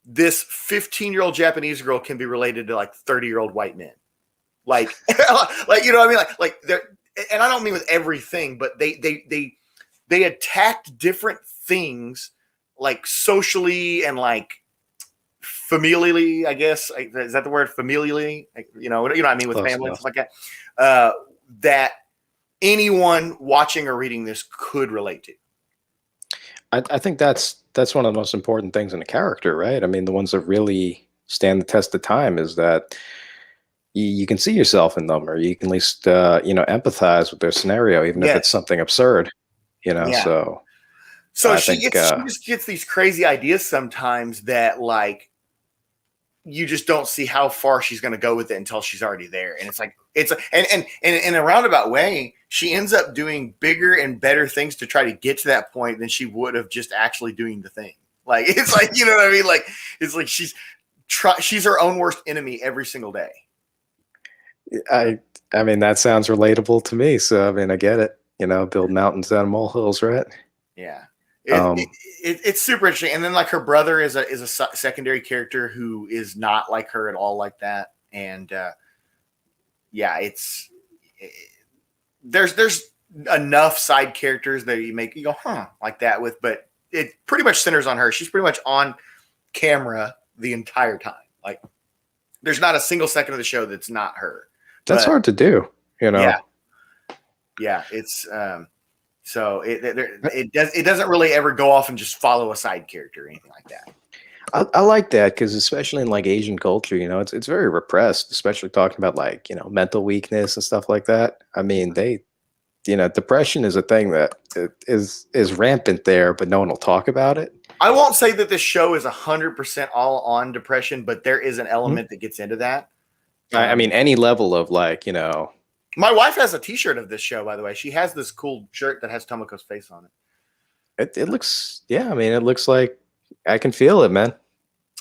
this 15-year-old Japanese girl can be related to like 30-year-old white men. Like, like, you know what I mean? Like they're, and I don't mean with everything, but they attacked different things like socially and like familially, I guess. Is that the word? Familially? Like, you know what I mean, with Close family and enough. stuff like that. That anyone watching or reading this could relate to. I think that's one of the most important things in a character, right? I mean, the ones that really stand the test of time is that you can see yourself in them, or you can at least empathize with their scenario, even if it's something absurd. So she just gets these crazy ideas sometimes that like you just don't see how far she's going to go with it until she's already there. And it's like, and in a roundabout way, she ends up doing bigger and better things to try to get to that point than she would have just actually doing the thing. Like, it's like, you know what I mean? Like, it's like she's her own worst enemy every single day. I mean, that sounds relatable to me. So, I mean, I get it, build mountains out of molehills, right? Yeah. It's super interesting. And then like her brother is a secondary character who is not like her at all like that. And there's enough side characters that you go, like that with, but it pretty much centers on her. She's pretty much on camera the entire time. Like there's not a single second of the show that's not her. That's hard to do, Yeah. It's, so it doesn't really ever go off and just follow a side character or anything like that. I like that because especially in like Asian culture, it's very repressed, especially talking about like, mental weakness and stuff like that. I mean, depression is a thing that is rampant there, but no one will talk about it. I won't say that this show is 100% all on depression, but there is an element that gets into that. I mean, any level of like, My wife has a T-shirt of this show, by the way. She has this cool shirt that has Tomoko's face on it. It looks, yeah. I mean, it looks like I can feel it, man.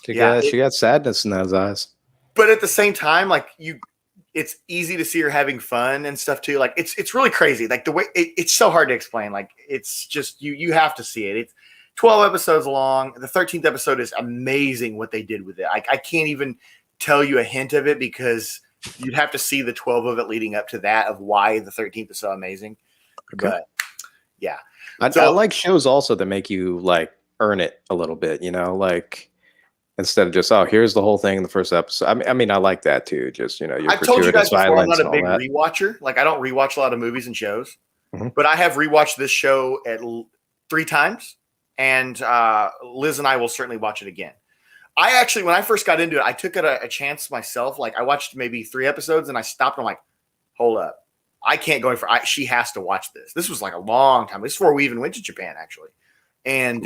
She got sadness in those eyes. But at the same time, like it's easy to see her having fun and stuff too. Like it's really crazy. Like the way it's so hard to explain. Like it's just you have to see it. It's 12 episodes long. The 13th episode is amazing what they did with it. I can't even tell you a hint of it because you'd have to see the 12 of it leading up to that of why the 13th is so amazing. Okay. But yeah. I like shows also that make you like earn it a little bit, you know, like instead of just, oh, here's the whole thing in the first episode. I mean, I like that too. Just, you know, I've told you guys before, I'm not a big rewatcher. Like I don't rewatch a lot of movies and shows, but I have rewatched this show at 3 times, and Liz and I will certainly watch it again. I actually, when I first got into it, I took it a chance myself. Like I watched maybe 3 episodes and I stopped. And I'm like, hold up. I can't go for she has to watch this. This was like a long time. This is before we even went to Japan, actually. And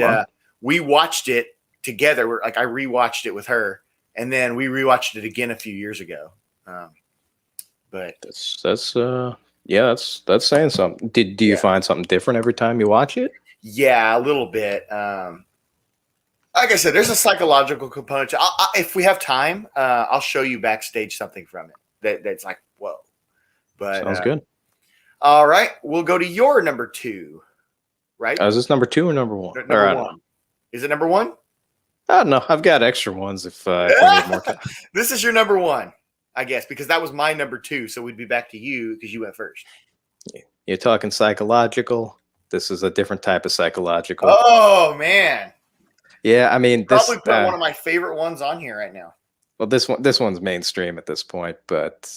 we watched it together. Like I rewatched it with her, and then we rewatched it again a few years ago. But that's saying something. Do you find something different every time you watch it? Yeah, a little bit. Like I said, there's a psychological component. If we have time, I'll show you backstage something from it that's like, whoa. But sounds good. All right, we'll go to your number 2. Right? Is this number 2 or number 1? Number 1. Is it number 1? I don't know. I've got extra ones if we need more time. This is your number 1, I guess, because that was my number 2. So we'd be back to you because you went first. You're talking psychological. This is a different type of psychological. Oh man. Yeah, I mean, probably put one of my favorite ones on here right now. Well, this one's mainstream at this point, but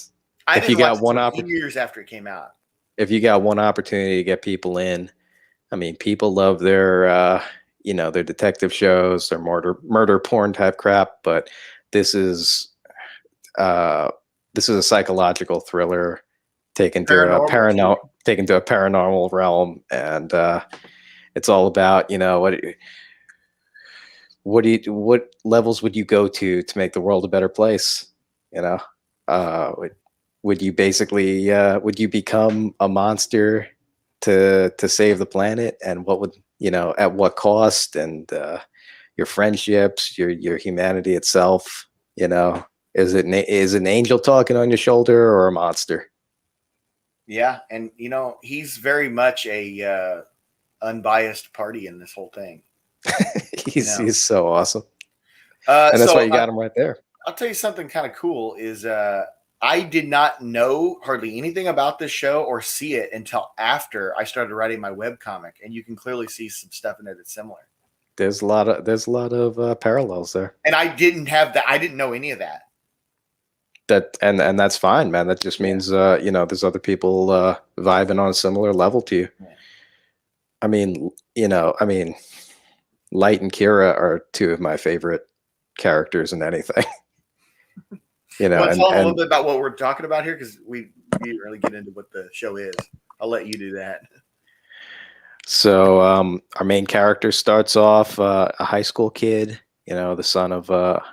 if you got one opportunity, years after it came out, if you got one opportunity to get people in, I mean, people love their their detective shows, their murder porn type crap, but this is a psychological thriller taken to a paranormal realm, and it's all about, you know, what levels would you go to make the world a better place? You know, would you basically would you become a monster to save the planet, and what would, you know, at what cost? And your friendships, your humanity itself, you know, is an angel talking on your shoulder or a monster? Yeah, and you know, he's very much a unbiased party in this whole thing. He's so awesome, and that's why you got him right there. I'll tell you something kind of cool is I did not know hardly anything about this show or see it until after I started writing my webcomic, and you can clearly see some stuff in it that's similar. There's a lot of parallels there, and I didn't have that. I didn't know any of that. And that's fine, man. That just means you know, there's other people vibing on a similar level to you. Yeah. I mean, you know, Light and Kira are 2 of my favorite characters in anything. You know, tell them a little bit about what we're talking about here, because we didn't really get into what the show is. I'll let you do that. So our main character starts off a high school kid, you know, the son of a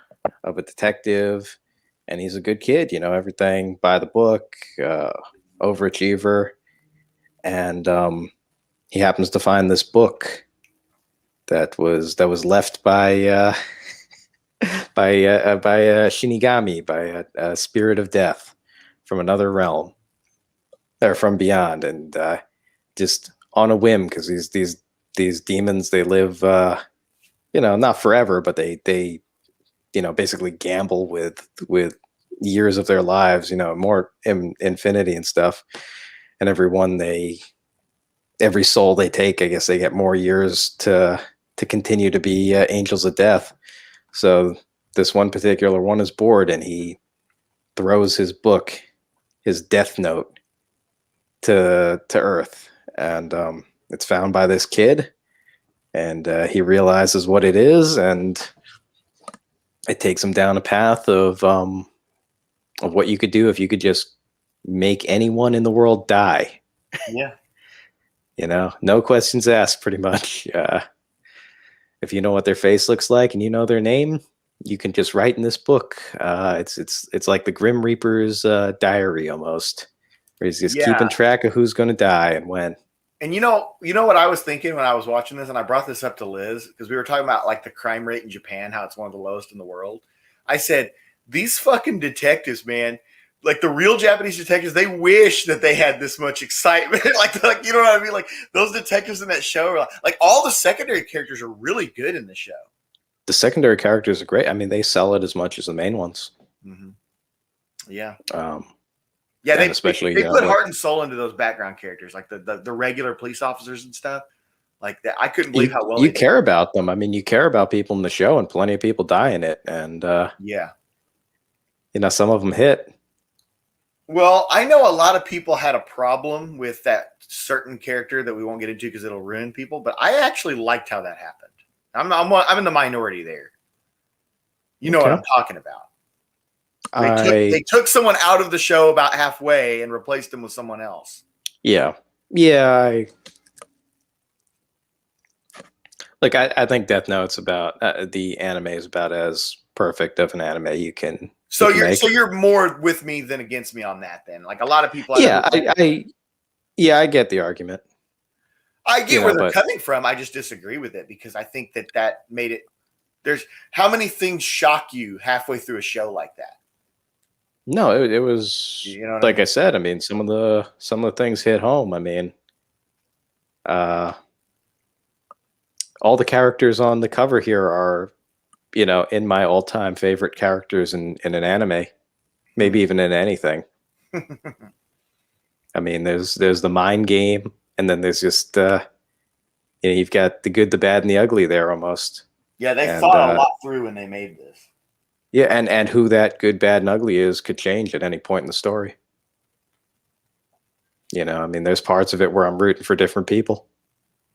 detective. And he's a good kid, you know, everything by the book, overachiever. And he happens to find this book that was left by Shinigami, by a spirit of death from another realm, or from beyond. And just on a whim, because these demons, they live, you know, not forever, but they you know, basically gamble with years of their lives, you know, more infinity and stuff. And every soul they take, I guess they get more years to continue to be angels of death. So this one particular one is bored, and he throws his book, his death note, to Earth. And it's found by this kid, and he realizes what it is, and it takes him down a path of what you could do if you could just make anyone in the world die. Yeah. You know, no questions asked, pretty much. If you know what their face looks like and you know their name, you can just write in this book. It's like the Grim Reaper's diary almost, where he's just Yeah. keeping track of who's going to die and when. And you know what I was thinking when I was watching this, and I brought this up to Liz because we were talking about like the crime rate in Japan, how it's one of the lowest in the world. I said, these fucking detectives, man, like the real Japanese detectives, they wish that they had this much excitement. like you know what I mean? Like those detectives in that show are like all the secondary characters are really good in the show. The secondary characters are great. I mean, they sell it as much as the main ones. Mm-hmm. Yeah. Yeah, they especially they put heart and soul into those background characters, like the regular police officers and stuff. Like that, I couldn't believe how well you care about them. I mean, you care about people in the show, and plenty of people die in it. And yeah, you know, some of them hit. Well, I know a lot of people had a problem with that certain character that we won't get into because it'll ruin people, but I actually liked how that happened. I'm in the minority there. You know what I'm talking about. They took someone out of the show about halfway and replaced them with someone else. Yeah. I think Death Note's about the anime is about as perfect of an anime you can. So you're more with me than against me on that then. Like a lot of people. I get the argument. I get where they're coming from. I just disagree with it because I think that made it. There's how many things shock you halfway through a show like that? No, it was like I said. I mean, some of the things hit home. I mean, all the characters on the cover here are, you know, in my all-time favorite characters in an anime, maybe even in anything. I mean, there's the mind game, and then there's just you've got the good, the bad, and the ugly there almost. Yeah, they thought a lot through when they made this. Yeah, and who that good, bad, and ugly is could change at any point in the story. You know, I mean, there's parts of it where I'm rooting for different people.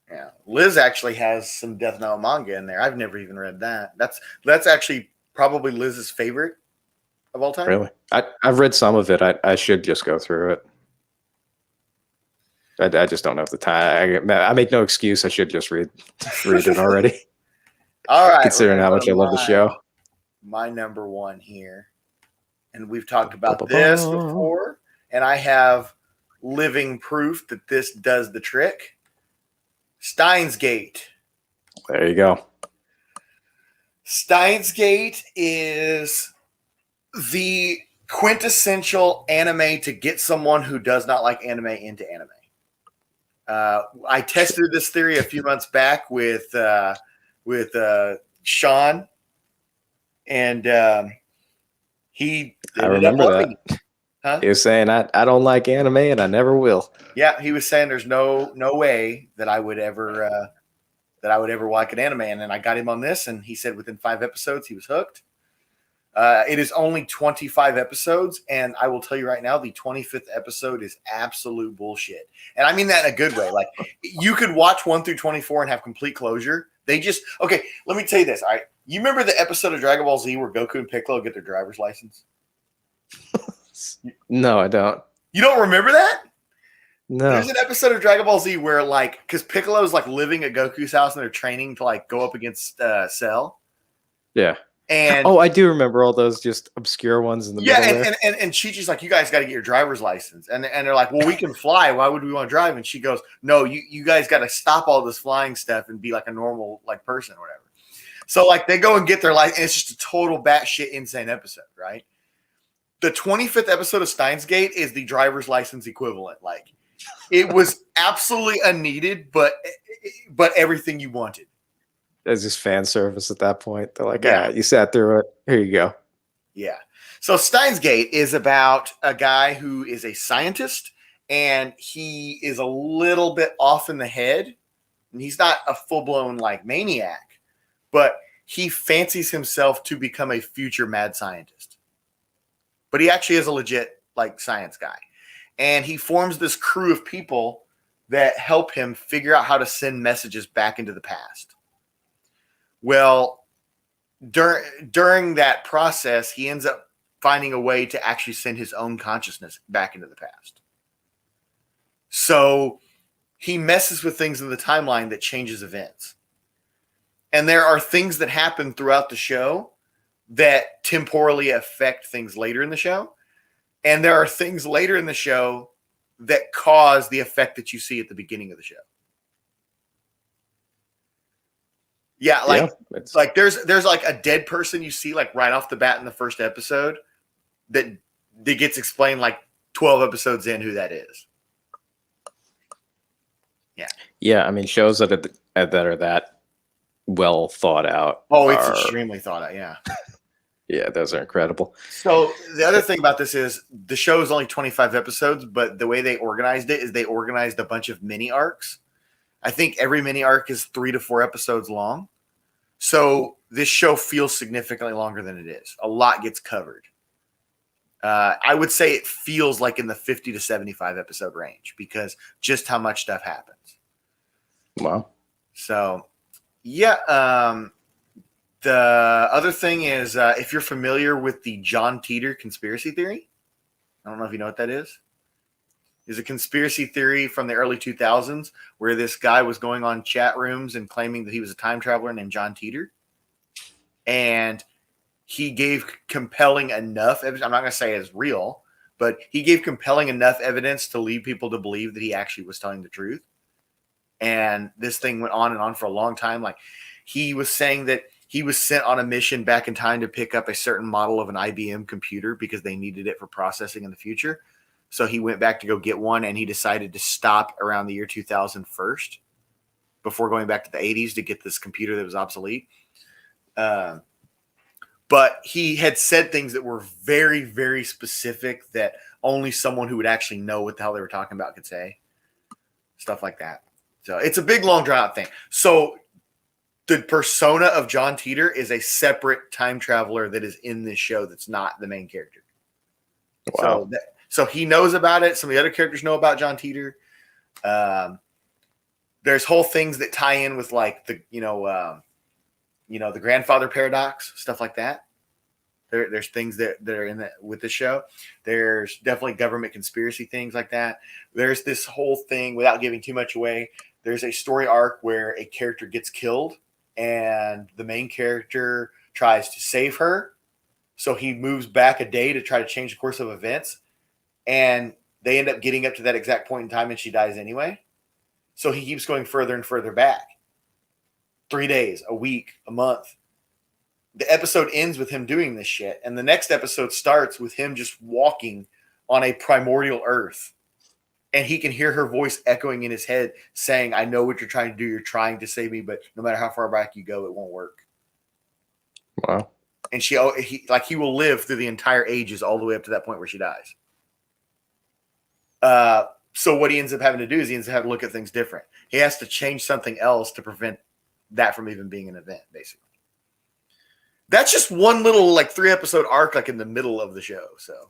Yeah, Liz actually has some Death Note manga in there. I've never even read that. That's actually probably Liz's favorite of all time. Really? I've read some of it. I should just go through it. I just don't have the time. I make no excuse. I should just read it already. All right. Considering how much I love the show. My number one here, and we've talked about this before, and I have living proof that this does the trick. Steins Gate. There you go. Steins Gate is the quintessential anime to get someone who does not like anime into anime. I tested this theory a few months back with Sean, and he. I remember that. Huh? He was saying, "I don't like anime, and I never will." Yeah, he was saying there's no way that I would ever like an anime, and then I got him on this, and he said within 5 episodes he was hooked. It is only 25 episodes, and I will tell you right now, the 25th episode is absolute bullshit. And I mean that in a good way. Like, you could watch 1 through 24 and have complete closure. Okay, let me tell you this. All right. You remember the episode of Dragon Ball Z where Goku and Piccolo get their driver's license? No, I don't. You don't remember that? No. There's an episode of Dragon Ball Z where, like, because Piccolo's, like, living at Goku's house and they're training to, like, go up against Cell. Yeah. And I do remember all those just obscure ones in the middle there. and Chi-Chi's like, you guys got to get your driver's license. And they're like, well, we can fly. Why would we want to drive? And she goes, no, you guys got to stop all this flying stuff and be like a normal like person or whatever. So like they go and get their license, and it's just a total batshit insane episode, right? The 25th episode of Steins Gate is the driver's license equivalent. Like it was absolutely unneeded, but everything you wanted. There's just fan service at that point. They're like, yeah, you sat through it. Here you go. Yeah. So Steins Gate is about a guy who is a scientist, and he is a little bit off in the head. And he's not a full-blown like maniac, but he fancies himself to become a future mad scientist. But he actually is a legit like science guy. And he forms this crew of people that help him figure out how to send messages back into the past. Well, during that process, he ends up finding a way to actually send his own consciousness back into the past. So he messes with things in the timeline that changes events. And there are things that happen throughout the show that temporally affect things later in the show. And there are things later in the show that cause the effect that you see at the beginning of the show. Yeah, like there's like a dead person you see like right off the bat in the first episode that gets explained like 12 episodes in who that is. Yeah. Yeah, I mean, shows that are that well thought out. Oh, it's extremely thought out. Yeah. Yeah, those are incredible. So the other thing about this is the show is only 25 episodes, but the way they organized it is they organized a bunch of mini arcs. I think every mini arc is 3 to 4 episodes long. So this show feels significantly longer than it is. A lot gets covered. I would say it feels like in the 50 to 75 episode range because just how much stuff happens. Wow. So, yeah. The other thing is, if you're familiar with the John Titor conspiracy theory, I don't know if you know what that is. There's a conspiracy theory from the early 2000s where this guy was going on chat rooms and claiming that he was a time traveler named John Titor. And he gave compelling enough evidence. I'm not going to say it's real, but he gave compelling enough evidence to lead people to believe that he actually was telling the truth. And this thing went on and on for a long time. Like he was saying that he was sent on a mission back in time to pick up a certain model of an IBM computer because they needed it for processing in the future. So he went back to go get one, and he decided to stop around the year 2000 first before going back to the 80s to get this computer that was obsolete. But he had said things that were very, very specific that only someone who would actually know what the hell they were talking about could say. Stuff like that. So it's a big, long, drawn-out thing. So the persona of John Titor is a separate time traveler that is in this show that's not the main character. Wow. So he knows about it. Some of the other characters know about John Titor. There's whole things that tie in with like the grandfather paradox, stuff like that. There's things that are in that with the show. There's definitely government conspiracy things like that. There's this whole thing, without giving too much away, there's a story arc where a character gets killed and the main character tries to save her. So he moves back a day to try to change the course of events. And they end up getting up to that exact point in time and she dies anyway. So he keeps going further and further back. 3 days, a week, a month. The episode ends with him doing this shit. And the next episode starts with him just walking on a primordial earth. And he can hear her voice echoing in his head saying, I know what you're trying to do. You're trying to save me, but no matter how far back you go, it won't work. Wow. And he will live through the entire ages all the way up to that point where she dies. So what he ends up having to do is he ends up having to look at things different. He has to change something else to prevent that from even being an event, basically. That's just one little 3-episode arc in the middle of the show. So,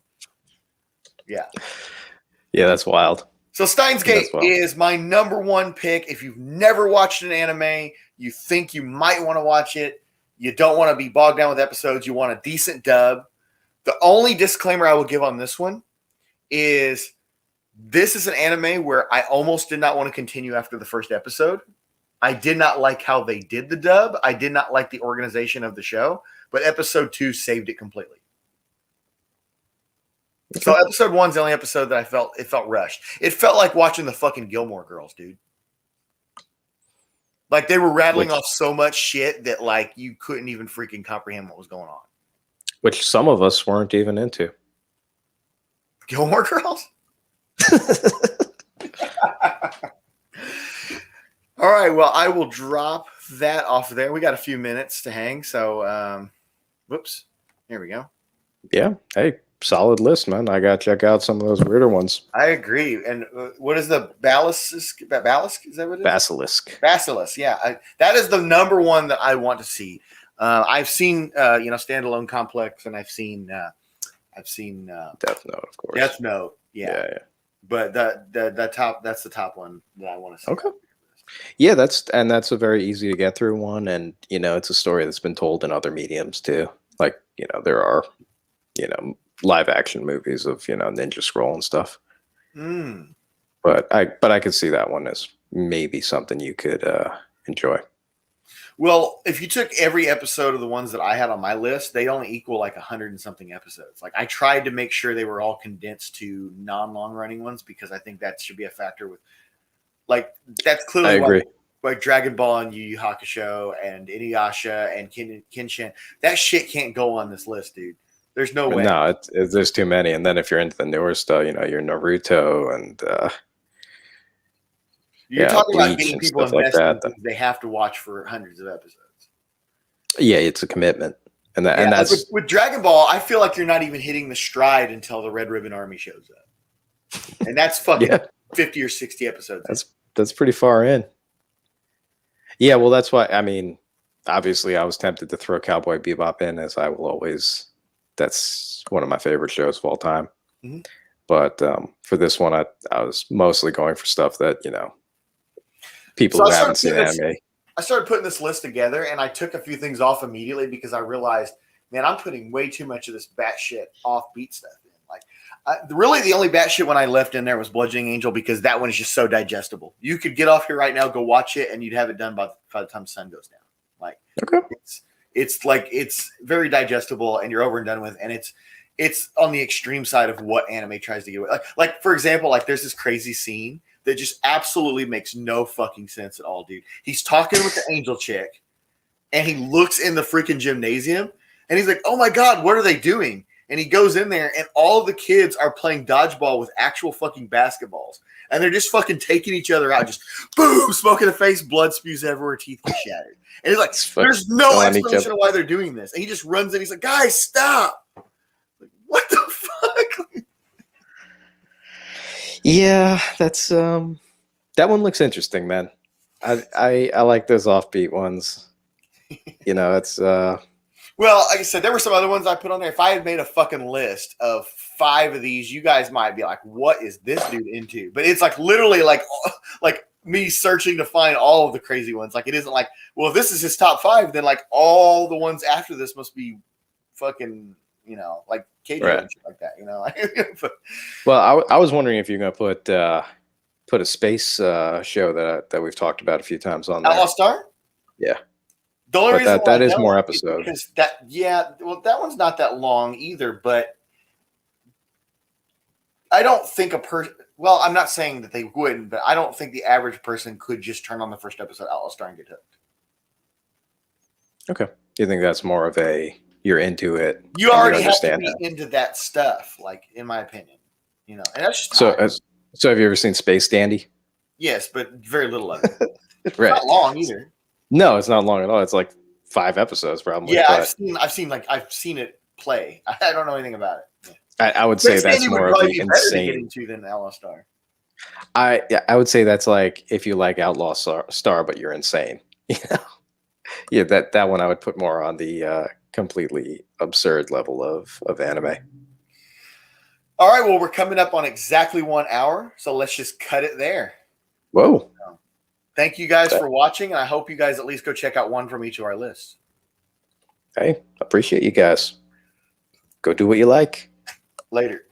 yeah. Yeah, that's wild. So Steins Gate is my number one pick. If you've never watched an anime, you think you might want to watch it, you don't want to be bogged down with episodes, you want a decent dub. The only disclaimer I will give on this one is this is an anime where I almost did not want to continue after the first episode. I did not like how they did the dub. I did not like the organization of the show, but episode 2 saved it completely. So episode 1's the only episode that it felt rushed. It felt like watching the fucking Gilmore Girls, dude. Like they were rattling off so much shit that you couldn't even freaking comprehend what was going on. Which some of us weren't even into. Gilmore Girls? All right, well, I will drop that off there. We got a few minutes to hang, so whoops. Here we go. Yeah. Hey, solid list, man. I got to check out some of those weirder ones. I agree. And what is the Basilisk? Is that what it is? Basilisk, yeah. That is the number one that I want to see. I've seen, Standalone Complex, and I've seen Death Note, of course. Death Note, yeah. But that's the top one that I want to see. Okay. Yeah, that's a very easy to get through one, and it's a story that's been told in other mediums too. There are, live action movies of Ninja Scroll and stuff. But I could see that one as maybe something you could enjoy. Well, if you took every episode of the ones that I had on my list, they only equal like 100 and something episodes. Like I tried to make sure they were all condensed to non-long running ones because I think that should be a factor with like that's clearly I agree. why Dragon Ball and Yu Yu Hakusho and Inuyasha and Kenshin, that shit can't go on this list, dude. There's no way. No, there's too many. And then if you're into the newer stuff, you know, your Naruto and You're talking about Bleach getting and people stuff like invested that. in things they have to watch for hundreds of episodes. Yeah, it's a commitment. And that and Like that's with Dragon Ball, I feel like you're not even hitting the stride until the Red Ribbon Army shows up. And that's fucking 50 or 60 episodes. That's pretty far in. Yeah, well, that's why. I mean, obviously, I was tempted to throw Cowboy Bebop in, as I will always. That's one of my favorite shows of all time. Mm-hmm. But for this one, I was mostly going for stuff that people who haven't seen anime. I started putting this list together, and I took a few things off immediately because I realized, man, I'm putting way too much of this batshit offbeat stuff in. Like, really, the only batshit one I left in there was Bludgeoning Angel because that one is just so digestible. You could get off here right now, go watch it, and you'd have it done by the time the sun goes down. Like, it's very digestible, and you're over and done with, and it's on the extreme side of what anime tries to get away. Like for example, like there's this crazy scene that just absolutely makes no fucking sense at all, dude. He's talking with the angel chick, and he looks in the freaking gymnasium, and he's like, "Oh my god, what are they doing?" And he goes in there, and all the kids are playing dodgeball with actual fucking basketballs, and they're just fucking taking each other out, just boom, smoke in the face, blood spews everywhere, teeth get shattered. And he's like, "There's no explanation of why they're doing this." And he just runs in. He's like, "Guys, stop!" Like, what the fuck? Yeah, that's that one looks interesting, man. I like those offbeat ones. You know, it's well, like I said, there were some other ones I put on there. If I had made a fucking list of 5 of these, you guys might be like, "What is this dude into?" But it's like literally like me searching to find all of the crazy ones. Like it isn't like, well, if this is his top 5, then like all the ones after this must be fucking, like KJ and shit like that, Well, I was wondering if you're gonna put a space show that we've talked about a few times on there. Outlaw Star? Yeah. The only reason that is more episodes. Because that one's not that long either, but I don't think well, I'm not saying that they wouldn't, but I don't think the average person could just turn on the first episode of Outlaw Star and get hooked. Okay. You think that's more of you're into it. You already have to be into that stuff, like in my opinion. And that's just so have you ever seen Space Dandy? Yes, but very little of it. It's right. not long either. No, it's not long at all. It's like 5 episodes probably. Yeah, I've seen it play. I don't know anything about it. Yeah. I would say that's more of the insane. To get into than Outlaw Star. I would say that's like if you like Outlaw Star, but you're insane. Yeah, that one I would put more on the completely absurd level of anime. All right, well, we're coming up on exactly 1 hour, so let's just cut it there. Whoa. Thank you guys for watching, and I hope you guys at least go check out one from each of our lists. Hey, appreciate you guys. Go do what you like. Later.